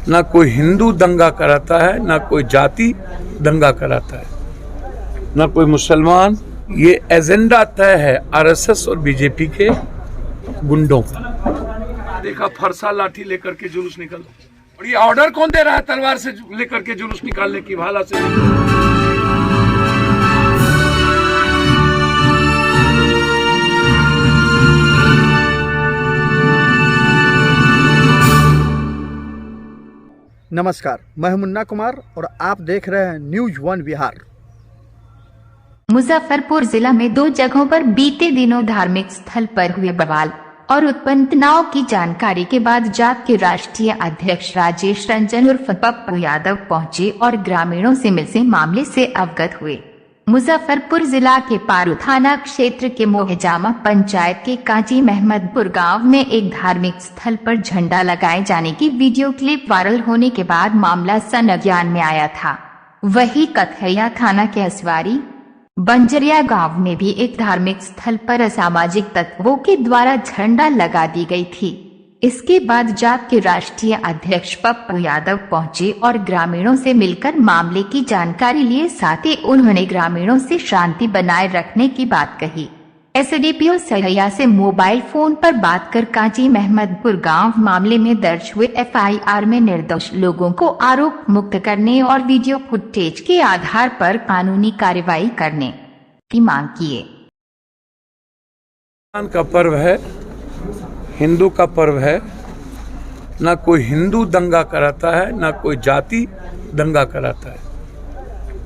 ना कोई हिंदू दंगा कराता है, ना कोई जाति दंगा कराता है, ना कोई मुसलमान। ये एजेंडा तय है आरएसएस और बीजेपी के गुंडों का। देखा फरसा लाठी लेकर के जुलूस निकल, और ये ऑर्डर कौन दे रहा है तलवार से लेकर के जुलूस निकालने की, भाला से? नमस्कार, मैं मुन्ना कुमार और आप देख रहे हैं न्यूज वन बिहार। मुजफ्फरपुर जिला में 2 जगहों पर बीते दिनों धार्मिक स्थल पर हुए बवाल और उत्पन्न तनाव की जानकारी के बाद जाप के राष्ट्रीय अध्यक्ष राजेश रंजन उर्फ पप्पू यादव पहुंचे और ग्रामीणों से मिलकर मामले से अवगत हुए। मुजफ्फरपुर जिला के पारू थाना क्षेत्र के मोहजामा पंचायत के काजी महमदपुर गांव में एक धार्मिक स्थल पर झंडा लगाए जाने की वीडियो क्लिप वायरल होने के बाद मामला संज्ञान में आया था। वही कथैया थाना के असवारी बंजरिया गांव में भी एक धार्मिक स्थल पर असामाजिक तत्वों के द्वारा झंडा लगा दी गई थी। इसके बाद जाप के राष्ट्रीय अध्यक्ष पप्पू यादव पहुंचे और ग्रामीणों से मिलकर मामले की जानकारी लिए, साथ ही उन्होंने ग्रामीणों से शांति बनाए रखने की बात कही। एसडीपीओ सरैया से मोबाइल फोन पर बात कर काजी महमदपुर गांव मामले में दर्ज हुए एफआईआर में निर्दोष लोगों को आरोप मुक्त करने और वीडियो फुटेज के आधार पर कानूनी कार्रवाई करने की मांग किए। का पर्व है, हिंदू का पर्व है। ना कोई हिंदू दंगा कराता है, ना कोई जाति दंगा कराता है,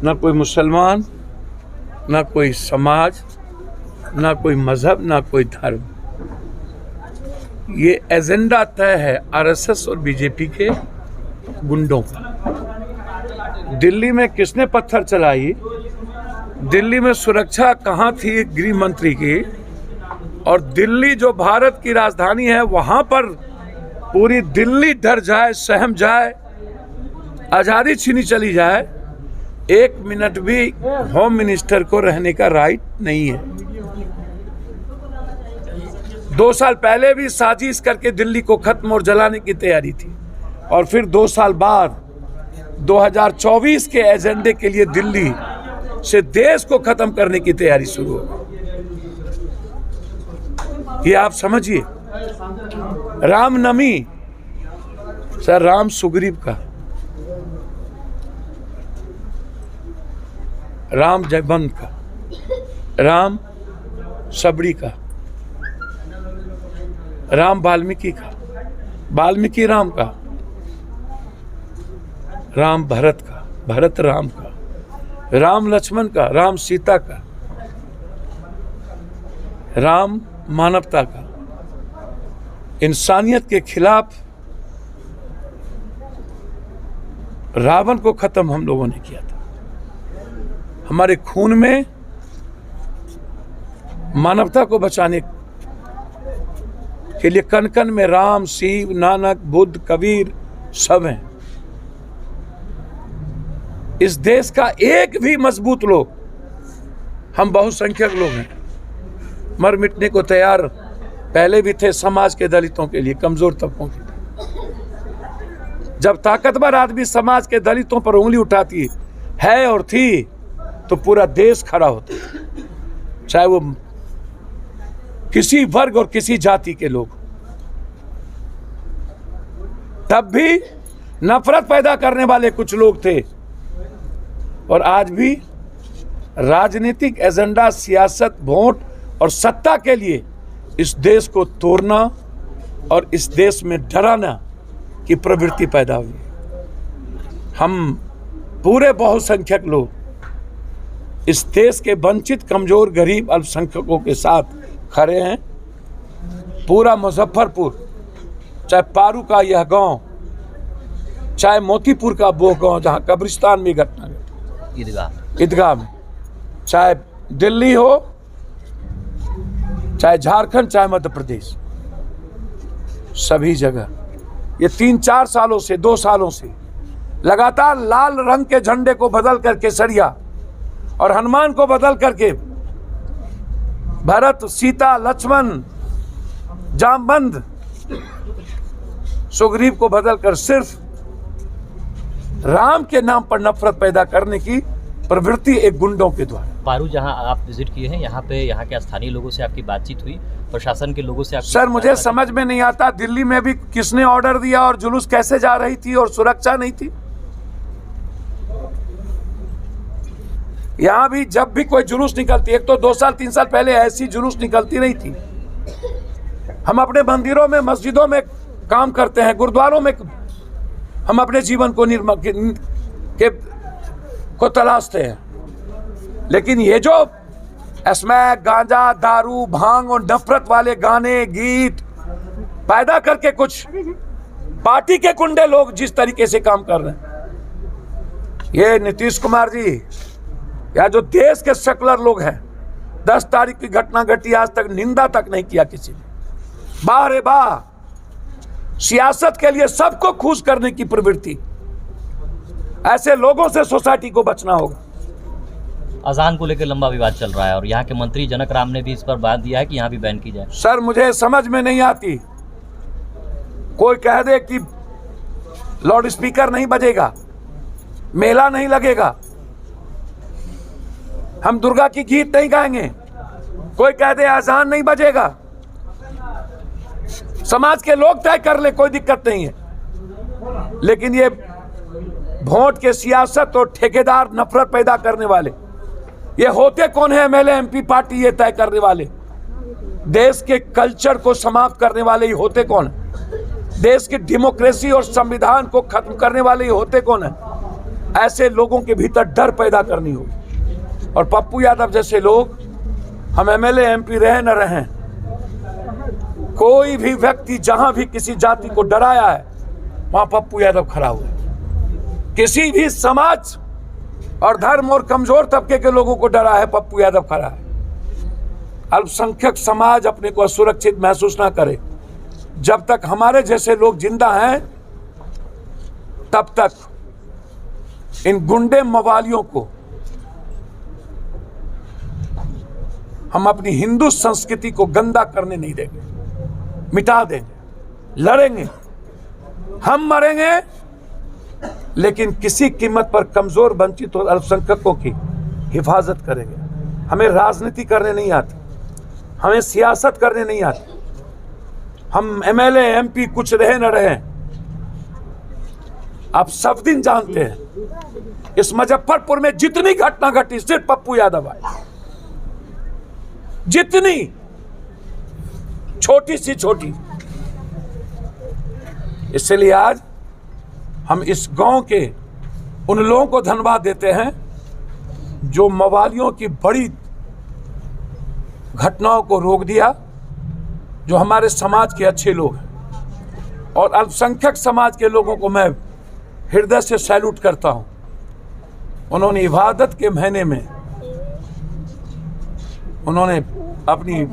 ना कोई मुसलमान, ना कोई समाज, ना कोई मजहब, ना कोई धर्म। ये एजेंडा तय है आरएसएस और बीजेपी के गुंडों का। दिल्ली में किसने पत्थर चलाई? दिल्ली में सुरक्षा कहाँ थी गृह मंत्री की? और दिल्ली जो भारत की राजधानी है, वहां पर पूरी दिल्ली डर जाए, सहम जाए, आजादी छीनी चली जाए, 1 मिनट भी होम मिनिस्टर को रहने का राइट नहीं है। 2 साल पहले भी साजिश करके दिल्ली को खत्म और जलाने की तैयारी थी, और फिर 2 साल बाद 2024 के एजेंडे के लिए दिल्ली से देश को खत्म करने की तैयारी शुरू हो गई। ये आप समझिए। रामनवमी सर, राम सुग्रीव का, राम जयवंत का, राम सबरी का, राम वाल्मीकि का, वाल्मीकि राम का, राम भरत का, भरत राम का, राम लक्ष्मण का, राम सीता का, राम मानवता का, इंसानियत के खिलाफ रावण को खत्म हम लोगों ने किया था। हमारे खून में मानवता को बचाने के लिए कण कण में राम, शिव, नानक, बुद्ध, कबीर सब हैं। इस देश का एक भी मजबूत लोग, हम बहुसंख्यक लोग हैं, मर मिटने को तैयार पहले भी थे समाज के दलितों के लिए, कमजोर तबकों के लिए। जब ताकतवर आदमी समाज के दलितों पर उंगली उठाती है और थी, तो पूरा देश खड़ा होता, चाहे वो किसी वर्ग और किसी जाति के लोग। तब भी नफरत पैदा करने वाले कुछ लोग थे, और आज भी राजनीतिक एजेंडा, सियासत, वोट और सत्ता के लिए इस देश को तोड़ना और इस देश में डराना की प्रवृत्ति पैदा हुई। हम पूरे बहुसंख्यक लोग इस देश के वंचित, कमजोर, गरीब, अल्पसंख्यकों के साथ खड़े हैं। पूरा मुजफ्फरपुर, चाहे पारू का यह गांव, चाहे मोतीपुर का वो गांव जहां कब्रिस्तान में घटना घटी, ईदगाह में, चाहे दिल्ली हो, चाहे झारखंड, चाहे मध्य प्रदेश, सभी जगह ये 3-4 सालों से, 2 सालों से लगातार लाल रंग के झंडे को बदल करके केसरिया और हनुमान को बदल करके भरत, सीता, लक्ष्मण, जामवंत, सुग्रीव को बदलकर सिर्फ राम के नाम पर नफरत पैदा करने की प्रवृत्ति एक गुंडों के द्वारा। पारू जहां आप विजिट किए हैं, यहाँ पे यहाँ के स्थानीय लोगों से आपकी बातचीत हुई, प्रशासन के लोगों से आपकी सर मुझे समझ में नहीं आता दिल्ली में भी किसने ऑर्डर दिया और जुलूस कैसे जा रही थी और सुरक्षा नहीं थी। यहां भी जब भी कोई जुलूस निकलती, एक तो 2 साल 3 साल पहले ऐसी जुलूस निकलती नहीं थी। हम अपने मंदिरों में मस्जिदों में काम करते हैं, गुरुद्वारों में हम अपने जीवन को तलाशते हैं, लेकिन ये जो स्मैक, गांजा, दारू, भांग और नफरत वाले गाने गीत पैदा करके कुछ पार्टी के गुंडे लोग जिस तरीके से काम कर रहे हैं, ये नीतीश कुमार जी या जो देश के सेकुलर लोग हैं, 10 तारीख की घटना घटी, आज तक निंदा तक नहीं किया किसी ने। वाह रे वाह, सियासत के लिए सबको खुश करने की प्रवृत्ति, ऐसे लोगों से सोसाइटी को बचना होगा। अजान को लेकर लंबा विवाद चल रहा है और यहाँ के मंत्री जनक राम ने भी इस पर बात दिया है कि यहाँ भी बैन की जाए। सर मुझे समझ में नहीं आती, कोई कह दे कि लाउड स्पीकर नहीं बजेगा, मेला नहीं लगेगा, हम दुर्गा की गीत नहीं गाएंगे, कोई कह दे अजान नहीं बजेगा, समाज के लोग तय कर ले, कोई दिक्कत नहीं है। लेकिन ये वोट के सियासत और ठेकेदार नफरत पैदा करने वाले, ये होते कौन है? एमएलए एमपी पार्टी ये तय करने वाले, देश के कल्चर को समाप्त करने वाले ही होते कौन है? देश की डेमोक्रेसी और संविधान को खत्म करने वाले ही होते कौन है? ऐसे लोगों के भीतर डर पैदा करनी होगी। और पप्पू यादव जैसे लोग, हम एमएलए एमपी रहे न रहें, कोई भी व्यक्ति जहां भी किसी जाति को डराया है वहां पप्पू यादव खड़ा हुआ है। किसी भी समाज और धर्म और कमजोर तबके के लोगों को डरा है, पप्पू यादव खड़ा है। अल्पसंख्यक समाज अपने को असुरक्षित महसूस ना करे, जब तक हमारे जैसे लोग जिंदा हैं तब तक इन गुंडे मवालियों को हम अपनी हिंदू संस्कृति को गंदा करने नहीं देंगे, मिटा देंगे, लड़ेंगे, हम मरेंगे, लेकिन किसी कीमत पर कमजोर, वंचित और अल्पसंख्यकों की हिफाजत करेंगे। हमें राजनीति करने नहीं आती, हमें सियासत करने नहीं आती, हम एमएलए एमपी कुछ रहे न रहे, आप सब दिन जानते हैं इस मुजफ्फरपुर में जितनी घटना घटी सिर्फ पप्पू यादव आए, जितनी छोटी सी छोटी। इसलिए आज हम इस गांव के उन लोगों को धन्यवाद देते हैं जो मवालियों की बड़ी घटनाओं को रोक दिया, जो हमारे समाज के अच्छे लोग हैं। और अल्पसंख्यक समाज के लोगों को मैं हृदय से सैल्यूट करता हूं। उन्होंने इबादत के महीने में उन्होंने अपनी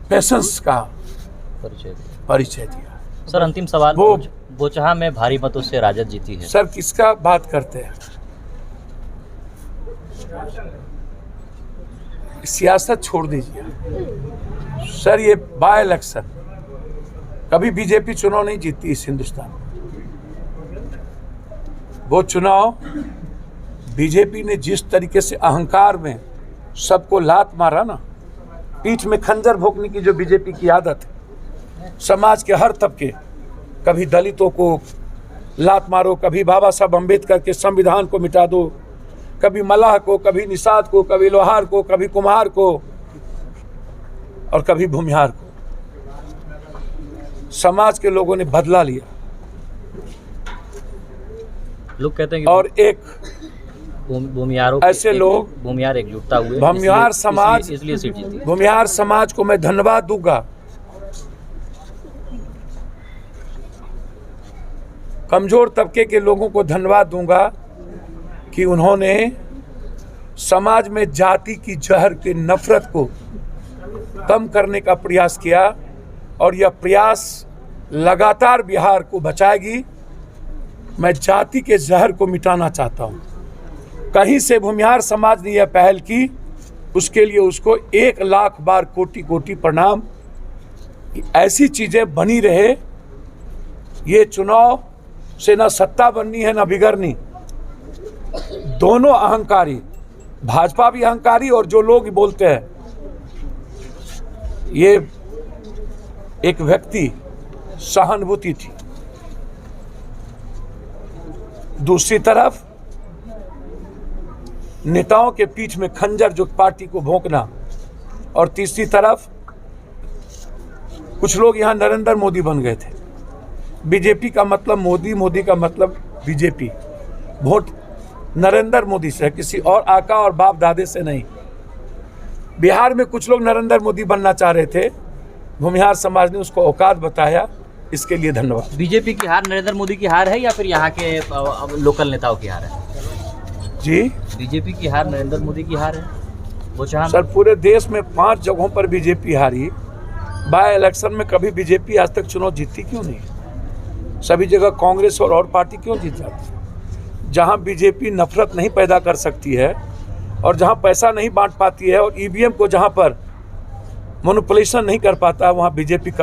पेशेंस का परिचय दिया। सर अंतिम सवाल, वो बोचहा में भारी मतों से राजद जीती है। सर किसका बात करते हैं? सियासत छोड़ दीजिए सर, ये बाय इलेक्शन, कभी बीजेपी चुनाव नहीं जीतती इस हिंदुस्तान में। वो चुनाव बीजेपी ने जिस तरीके से अहंकार में सबको लात मारा ना, पीठ में खंजर भोंकने की जो बीजेपी की आदत है, समाज के हर तबके, कभी दलितों को लात मारो, कभी बाबा साहब अम्बेडकर के संविधान को मिटा दो, कभी मल्लाह को, कभी निषाद को, कभी लोहार को, कभी कुम्हार को और कभी भूमिहार को। समाज के लोगों ने बदला लिया। लोग कहते हैं कि और एक भूमिहारों ऐसे लोग, भूमिहार एकजुटता हुए भूमिहार समाज, इसलिए सीट जीती। भूमिहार समाज को मैं धन्यवाद दूंगा। कमजोर तबके के लोगों को धन्यवाद दूंगा कि उन्होंने समाज में जाति की जहर के नफरत को कम करने का प्रयास किया और यह प्रयास लगातार बिहार को बचाएगी। मैं जाति के जहर को मिटाना चाहता हूं। कहीं से भूमिहार समाज ने यह पहल की, उसके लिए उसको 1,00,000 बार कोटि कोटि प्रणाम। ऐसी चीजें बनी रहे। ये चुनाव से ना सत्ता बननी है ना बिगड़नी। दोनों अहंकारी, भाजपा भी अहंकारी और जो लोग बोलते हैं, ये एक व्यक्ति सहानुभूति थी। दूसरी तरफ नेताओं के पीठ में खंजर जो पार्टी को भोंकना, और तीसरी तरफ कुछ लोग यहां नरेंद्र मोदी बन गए थे। बीजेपी का मतलब मोदी, मोदी का मतलब बीजेपी। वोट नरेंद्र मोदी से, किसी और आका और बाप दादे से नहीं। बिहार में कुछ लोग नरेंद्र मोदी बनना चाह रहे थे, भूमिहार समाज ने उसको औकात बताया, इसके लिए धन्यवाद। बीजेपी की हार नरेंद्र मोदी की हार है या फिर यहाँ के लोकल नेताओं की हार है? जी, बीजेपी की हार नरेंद्र मोदी की हार है, वो चाह सर पूरे देश में 5 जगहों पर बीजेपी हारी। बाय इलेक्शन में कभी बीजेपी आज तक चुनाव जीती क्यों नहीं? सभी जगह कांग्रेस और पार्टी क्यों जीत जाती? जहां बीजेपी नफरत नहीं पैदा कर सकती है और जहां पैसा नहीं बांट पाती है और ईवीएम को जहां पर मैनिपुलेशन नहीं कर पाता है, वहां बीजेपी का